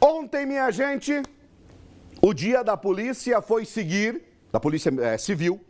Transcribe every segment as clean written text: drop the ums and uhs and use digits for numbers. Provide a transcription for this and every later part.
Ontem, minha gente, o dia da polícia foi seguir, da polícia civil,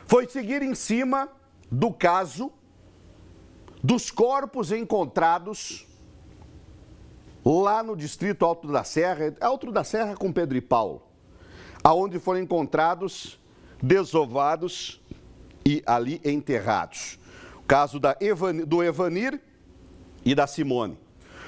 foi seguir em cima do caso dos corpos encontrados lá no distrito Alto da Serra com Pedro e Paulo, aonde foram encontrados desovados e ali enterrados. O caso do Evanir e da Simone.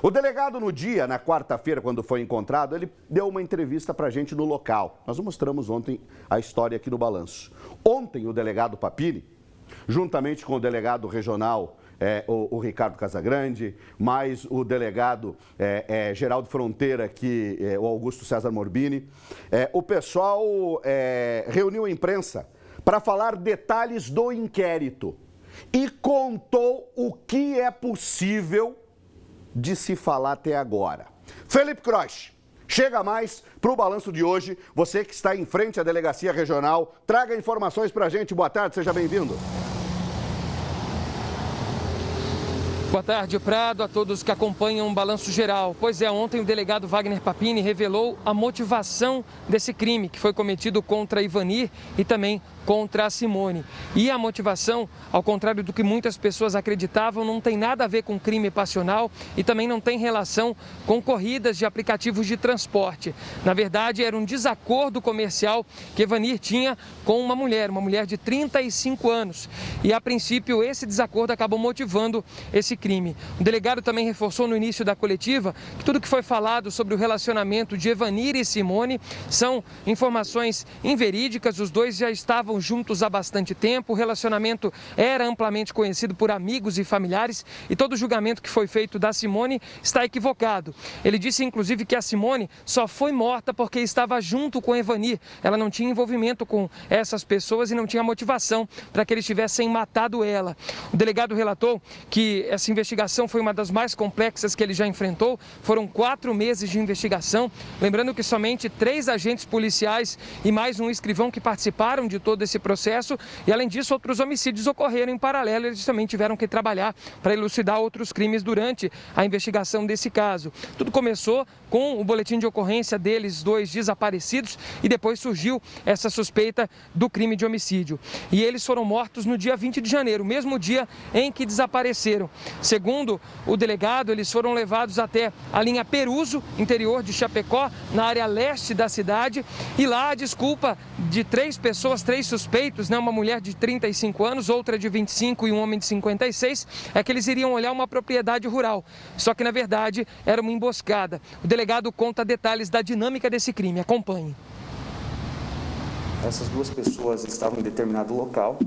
O delegado no dia, na quarta-feira, quando foi encontrado, ele deu uma entrevista para a gente no local. Nós mostramos ontem a história aqui no Balanço. Ontem, o delegado Papini, juntamente com o delegado regional, o Ricardo Casagrande, mais o delegado Geraldo Fronteira, o Augusto César Morbini, o pessoal reuniu a imprensa para falar detalhes do inquérito e contou o que é possível de se falar até agora. Felipe Croix, chega mais para o Balanço de hoje. Você que está em frente à Delegacia Regional, traga informações para a gente. Boa tarde, seja bem-vindo. Boa tarde, Prado, a todos que acompanham o Balanço Geral. Pois é, ontem o delegado Wagner Papini revelou a motivação desse crime que foi cometido contra Ivanir e também contra a Simone. E a motivação, ao contrário do que muitas pessoas acreditavam, não tem nada a ver com crime passional e também não tem relação com corridas de aplicativos de transporte. Na verdade, era um desacordo comercial que Ivanir tinha com uma mulher de 35 anos. E, a princípio, esse desacordo acabou motivando esse crime. O delegado também reforçou no início da coletiva que tudo que foi falado sobre o relacionamento de Evanir e Simone são informações inverídicas. Os dois já estavam juntos há bastante tempo, o relacionamento era amplamente conhecido por amigos e familiares e todo o julgamento que foi feito da Simone está equivocado. Ele disse, inclusive, que a Simone só foi morta porque estava junto com Evanir. Ela não tinha envolvimento com essas pessoas e não tinha motivação para que eles tivessem matado ela. O delegado relatou que essa investigação foi uma das mais complexas que ele já enfrentou. Foram 4 meses de investigação. Lembrando que somente 3 agentes policiais e mais um escrivão que participaram de todo esse processo. E, além disso, outros homicídios ocorreram em paralelo. Eles também tiveram que trabalhar para elucidar outros crimes durante a investigação desse caso. Tudo começou com o boletim de ocorrência deles, 2 desaparecidos, e depois surgiu essa suspeita do crime de homicídio. E eles foram mortos no dia 20 de janeiro, mesmo dia em que desapareceram. Segundo o delegado, eles foram levados até a linha Peruso, interior de Chapecó, na área leste da cidade, e lá a desculpa de 3 pessoas, 3 suspeitos, uma mulher de 35 anos, outra de 25 e um homem de 56, é que eles iriam olhar uma propriedade rural. Só que, na verdade, era uma emboscada. O delegado conta detalhes da dinâmica desse crime. Acompanhe. Essas 2 pessoas estavam em determinado local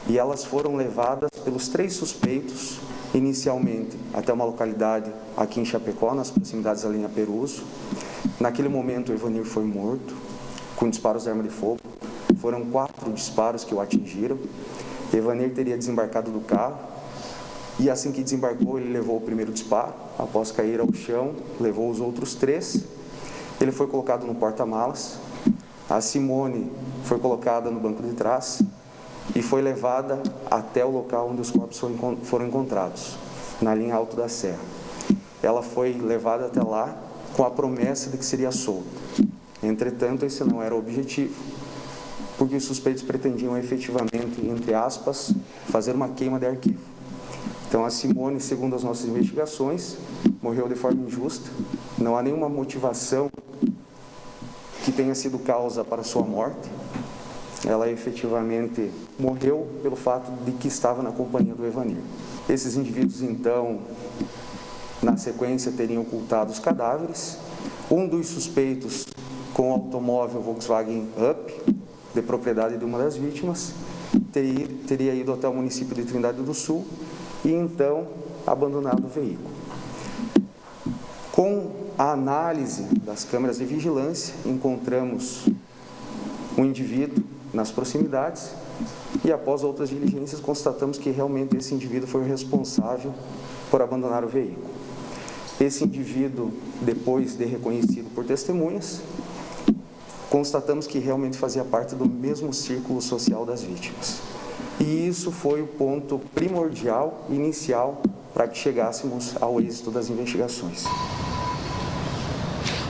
e elas foram levadas pelos 3 suspeitos, inicialmente até uma localidade aqui em Chapecó, nas proximidades da linha Peruso. Naquele momento, o Evanir foi morto com disparos de arma de fogo. Foram 4 disparos que o atingiram. Evanir teria desembarcado do carro e, assim que desembarcou, ele levou o primeiro disparo. Após cair ao chão, levou os outros 3. Ele foi colocado no porta-malas. A Simone foi colocada no banco de trás e foi levada até o local onde os corpos foram encontrados, na linha Alto da Serra. Ela foi levada até lá com a promessa de que seria solta. Entretanto, esse não era o objetivo, porque os suspeitos pretendiam efetivamente, entre aspas, fazer uma queima de arquivo. Então, a Simone, segundo as nossas investigações, morreu de forma injusta. Não há nenhuma motivação que tenha sido causa para sua morte. Ela efetivamente morreu pelo fato de que estava na companhia do Evanir. Esses indivíduos, então, na sequência, teriam ocultado os cadáveres. Um dos suspeitos, com o automóvel Volkswagen Up, de propriedade de uma das vítimas, teria ido até o município de Trindade do Sul e então abandonado o veículo. Com a análise das câmeras de vigilância, encontramos um indivíduo nas proximidades e, após outras diligências, constatamos que realmente esse indivíduo foi o responsável por abandonar o veículo. Esse indivíduo, depois de reconhecido por testemunhas, constatamos que realmente fazia parte do mesmo círculo social das vítimas. E isso foi o ponto primordial, inicial, para que chegássemos ao êxito das investigações.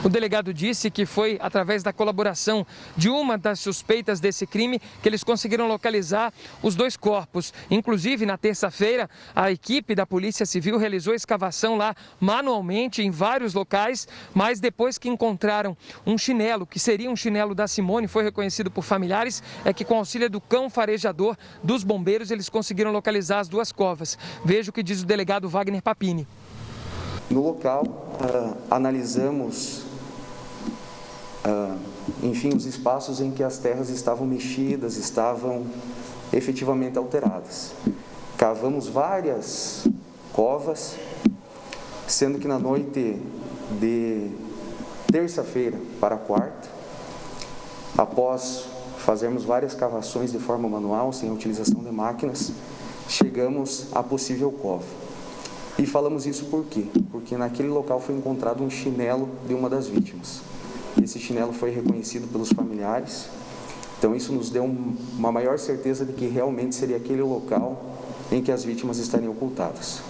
O delegado disse que foi através da colaboração de uma das suspeitas desse crime que eles conseguiram localizar os 2 corpos. Inclusive, na terça-feira, a equipe da Polícia Civil realizou escavação lá manualmente em vários locais, mas depois que encontraram um chinelo, que seria um chinelo da Simone, foi reconhecido por familiares, é que com auxílio do cão farejador dos bombeiros, eles conseguiram localizar as 2 covas. Veja o que diz o delegado Wagner Papini. No local, analisamos, os espaços em que as terras estavam mexidas, estavam efetivamente alteradas. Cavamos várias covas, sendo que na noite de terça-feira para quarta, após fazermos várias cavações de forma manual, sem a utilização de máquinas, chegamos à possível cova. E falamos isso por quê? Porque naquele local foi encontrado um chinelo de uma das vítimas. Esse chinelo foi reconhecido pelos familiares, então isso nos deu uma maior certeza de que realmente seria aquele local em que as vítimas estariam ocultadas.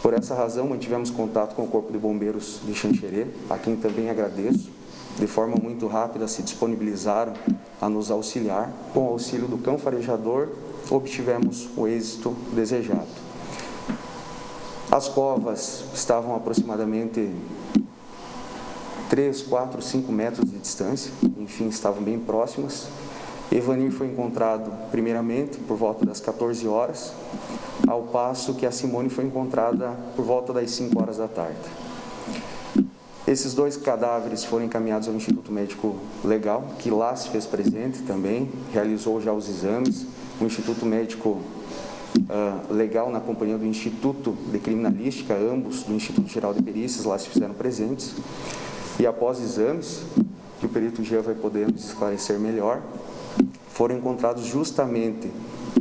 Por essa razão, mantivemos contato com o Corpo de Bombeiros de Xanxerê, a quem também agradeço. De forma muito rápida se disponibilizaram a nos auxiliar. Com o auxílio do cão farejador, obtivemos o êxito desejado. As covas estavam aproximadamente 3, 4, 5 metros de distância, enfim, estavam bem próximas. Evanir foi encontrado primeiramente por volta das 14 horas, ao passo que a Simone foi encontrada por volta das 5 horas da tarde. Esses 2 cadáveres foram encaminhados ao Instituto Médico Legal, que lá se fez presente também, realizou já os exames. O Instituto Médico Legal, na companhia do Instituto de Criminalística, ambos do Instituto Geral de Perícias, lá se fizeram presentes. E após exames, que o perito Jean vai poder nos esclarecer melhor, foram encontrados justamente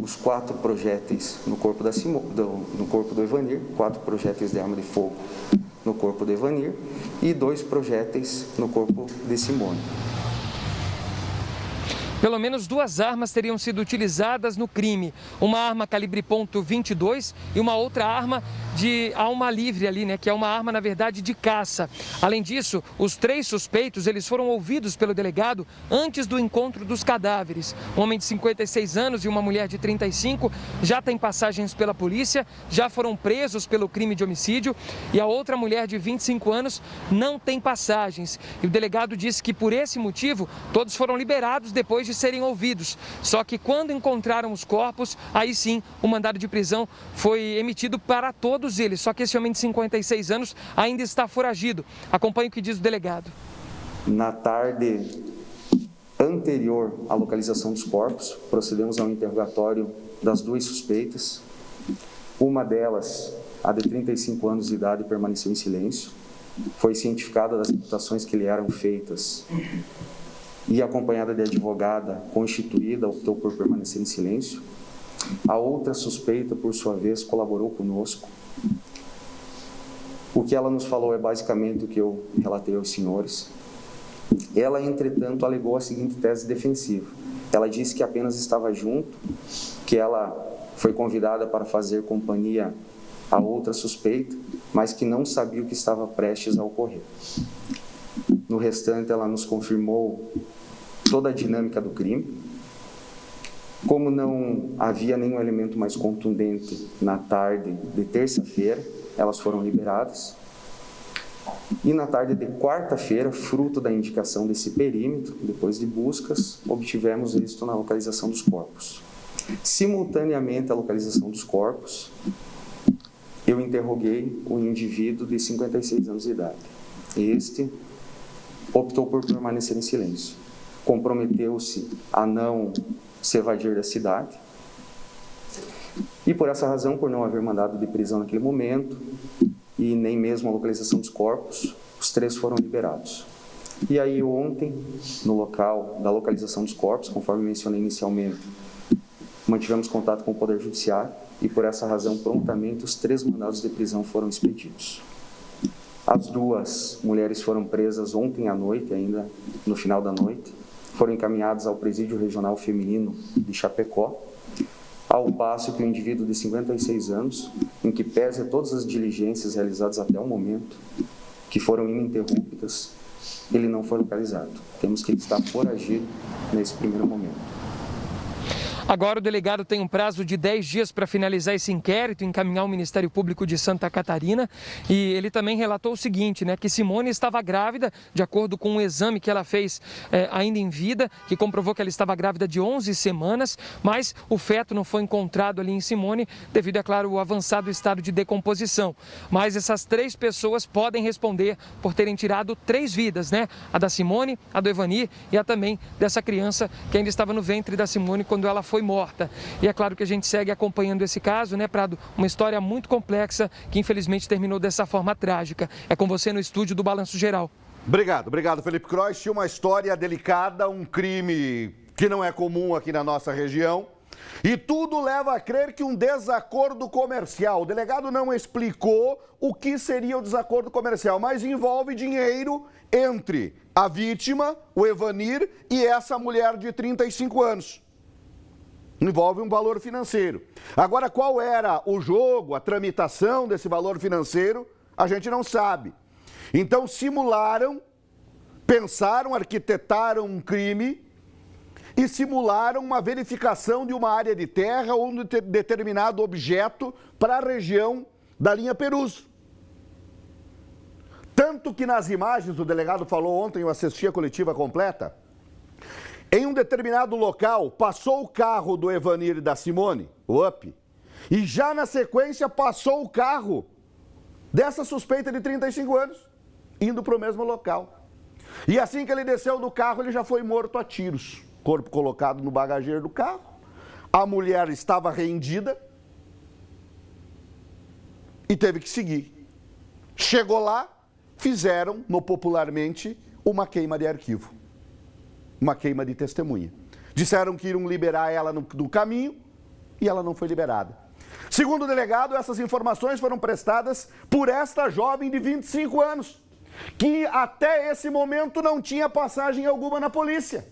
os 4 projéteis no corpo, no corpo do Evanir, 4 projéteis de arma de fogo no corpo do Evanir e 2 projéteis no corpo de Simone. Pelo menos 2 armas teriam sido utilizadas no crime. Uma arma calibre .22 e uma outra arma de alma livre ali, né? Que é uma arma, na verdade, de caça. Além disso, os 3 suspeitos, eles foram ouvidos pelo delegado antes do encontro dos cadáveres. Um homem de 56 anos e uma mulher de 35 já têm passagens pela polícia, já foram presos pelo crime de homicídio e a outra mulher de 25 anos não tem passagens. E o delegado disse que por esse motivo, todos foram liberados depois de serem ouvidos. Só que quando encontraram os corpos, aí sim o mandado de prisão foi emitido para todos eles. Só que esse homem de 56 anos ainda está foragido. Acompanhe o que diz o delegado. Na tarde anterior à localização dos corpos, procedemos ao interrogatório das 2 suspeitas. Uma delas, a de 35 anos de idade, permaneceu em silêncio. Foi cientificada das imputações que lhe eram feitas e acompanhada de advogada constituída, optou por permanecer em silêncio. A outra suspeita, por sua vez, colaborou conosco. O que ela nos falou é basicamente o que eu relatei aos senhores. Ela, entretanto, alegou a seguinte tese defensiva. Ela disse que apenas estava junto, que ela foi convidada para fazer companhia a outra suspeita, mas que não sabia o que estava prestes a ocorrer. No restante, ela nos confirmou toda a dinâmica do crime. Como não havia nenhum elemento mais contundente na tarde de terça-feira, elas foram liberadas. E na tarde de quarta-feira, fruto da indicação desse perímetro, depois de buscas, obtivemos êxito na localização dos corpos. Simultaneamente à localização dos corpos, eu interroguei o indivíduo de 56 anos de idade. Este optou por permanecer em silêncio. Comprometeu-se a não se evadir da cidade. E por essa razão, por não haver mandado de prisão naquele momento, e nem mesmo a localização dos corpos, os 3 foram liberados. E aí ontem, no local da localização dos corpos, conforme mencionei inicialmente, mantivemos contato com o Poder Judiciário e por essa razão, prontamente, os 3 mandados de prisão foram expedidos. As 2 mulheres foram presas ontem à noite, ainda no final da noite, foram encaminhadas ao Presídio Regional Feminino de Chapecó, ao passo que o indivíduo de 56 anos, em que pese todas as diligências realizadas até o momento, que foram ininterruptas, ele não foi localizado. Temos que ele está foragido nesse primeiro momento. Agora o delegado tem um prazo de 10 dias para finalizar esse inquérito e encaminhar ao Ministério Público de Santa Catarina. E ele também relatou o seguinte, que Simone estava grávida, de acordo com um exame que ela fez ainda em vida, que comprovou que ela estava grávida de 11 semanas, mas o feto não foi encontrado ali em Simone, devido, é claro, ao avançado estado de decomposição. Mas essas 3 pessoas podem responder por terem tirado 3 vidas, A da Simone, a do Evanir e a também dessa criança que ainda estava no ventre da Simone quando ela foi morta. E é claro que a gente segue acompanhando esse caso, Prado? Uma história muito complexa que infelizmente terminou dessa forma trágica. É com você no estúdio do Balanço Geral. Obrigado, Felipe Croix. Uma história delicada, um crime que não é comum aqui na nossa região. E tudo leva a crer que um desacordo comercial. O delegado não explicou o que seria o desacordo comercial, mas envolve dinheiro entre a vítima, o Evanir, e essa mulher de 35 anos. Envolve um valor financeiro. Agora, qual era o jogo, a tramitação desse valor financeiro, a gente não sabe. Então, simularam, pensaram, arquitetaram um crime e simularam uma verificação de uma área de terra ou de determinado objeto para a região da linha Peruso. Tanto que nas imagens, o delegado falou ontem, eu assisti a coletiva completa, em um determinado local, passou o carro do Evanir e da Simone, o UP, e já na sequência passou o carro dessa suspeita de 35 anos, indo para o mesmo local. E assim que ele desceu do carro, ele já foi morto a tiros. Corpo colocado no bagageiro do carro, a mulher estava rendida e teve que seguir. Chegou lá, fizeram, no popularmente, uma queima de arquivo. Uma queima de testemunha. Disseram que iriam liberar ela do caminho e ela não foi liberada. Segundo o delegado, essas informações foram prestadas por esta jovem de 25 anos, que até esse momento não tinha passagem alguma na polícia.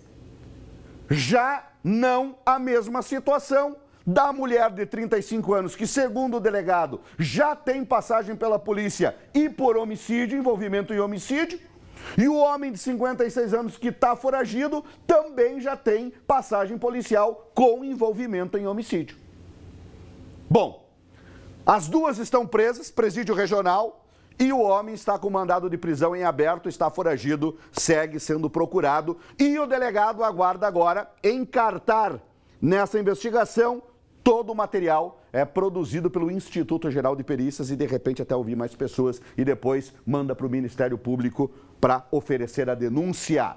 Já não a mesma situação da mulher de 35 anos, que segundo o delegado já tem passagem pela polícia e por homicídio, envolvimento em homicídio. E o homem de 56 anos que está foragido também já tem passagem policial com envolvimento em homicídio. Bom, as duas estão presas, presídio regional, e o homem está com mandado de prisão em aberto, está foragido, segue sendo procurado. E o delegado aguarda agora encartar nessa investigação todo o material produzido pelo Instituto Geral de Perícias e de repente até ouvir mais pessoas e depois manda para o Ministério Público para oferecer a denúncia.